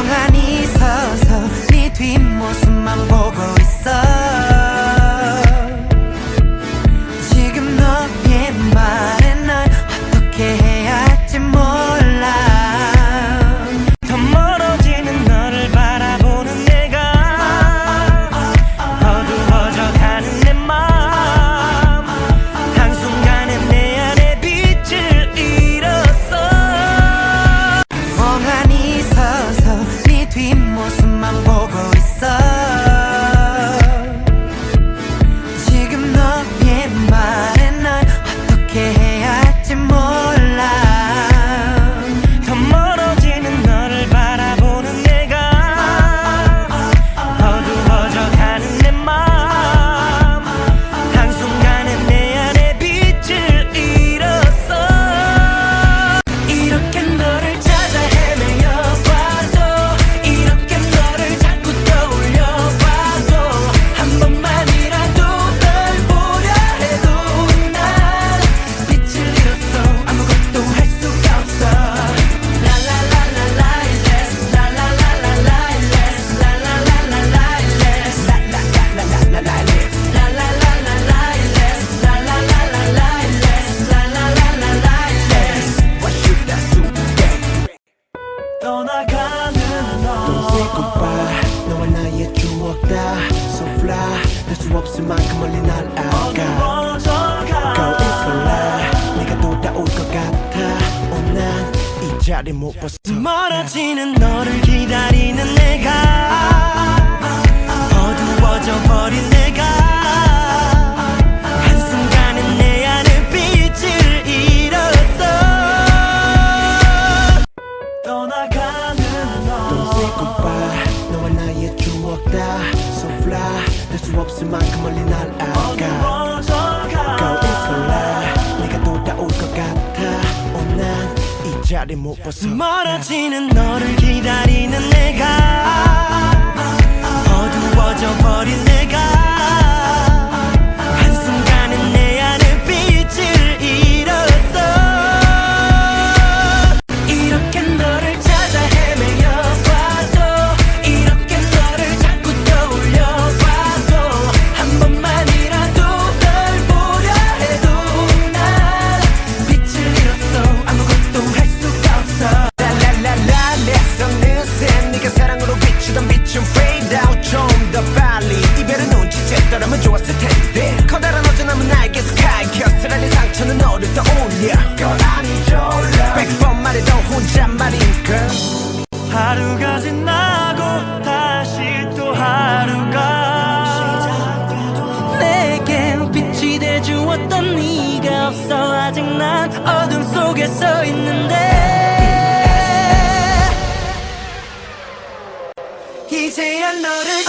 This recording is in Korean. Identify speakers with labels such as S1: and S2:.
S1: 멍하니 서서 네 뒷모습만 보고 있어. 지금 너의 말에 난 어떻게 해야 할지 몰라. 더 멀어지는 너를 바라보는 내가 어두워져 가는 내 맘. 한순간에 내 안에 빛을 잃었어. 멍하니 서서 네 뒷모습만 보고 있어. 지금 너의 말에 난 어떻게 해야 할지 몰라. 더 멀어지는 너를 바라보는 내가 어두워져 가는 내 맘. 한순간에 내 안에 빛을 잃었어. 이렇게 너를 찾아 헤매여봐도 이렇게 너를 자꾸 떠올려봐도 한 번만이라도 널 보려 해도 난 빛을 잃었어. 아무것도 할 수가 없어. 라라라라 Lightless 라라라라 Lightless 라라라라 Lightless 라라라라 Lightless 라라라라 Lightless 라라라라 Lightless 라라라라 Lightless. What should I do today? 떠나가는 너
S2: Don't say goodbye. 너와 나의 추억 다 So fly. 될 수 없을 만큼 멀리 날아가. Go it's a lie. 네가 돌아올 것 같아. 난 이 자리 못 벗어.
S1: 멀어지는 너를 기다리는 내가 어두워져 버린 내가 한순간에 내 안에 빛을 잃었어. 떠나가는
S2: Don't say goodbye. 너와 나의 추억 다 So fly. 될 수 없을 만큼 멀리 날아가. Go it's a lie. 네가 돌아올 것 같아. 난 이 자리 못 벗어.
S1: 멀어지는 너를 기다리는 내가 어두워져 버린 내가 한순간에 내 안에 빛을 잃었어. 이렇게 너를 찾아 헤매여봐도 이렇게 너를 자꾸 떠올려봐도 한 번만이라도 널 보려 해도 난 빛을 잃었어. 아무것도 할 수가 없어.
S2: 라라라라 내성 느새 네가 사랑으로 비추던 빛은 fade out. 좀 더 빨리 이별은 눈치챘더라면 좋았을 텐데 커다란 어전함은 나에게서 가익혀 쓰라린 상처는 너를 떠올려. 걸 아니 졸라 100번 말해도 혼잣말인걸.
S1: 하루가 지나고 다시 또 하루가 내게 빛이 돼주었던 네가 없어. 아직 난 어둠 속에 서 있는데 이제야 너를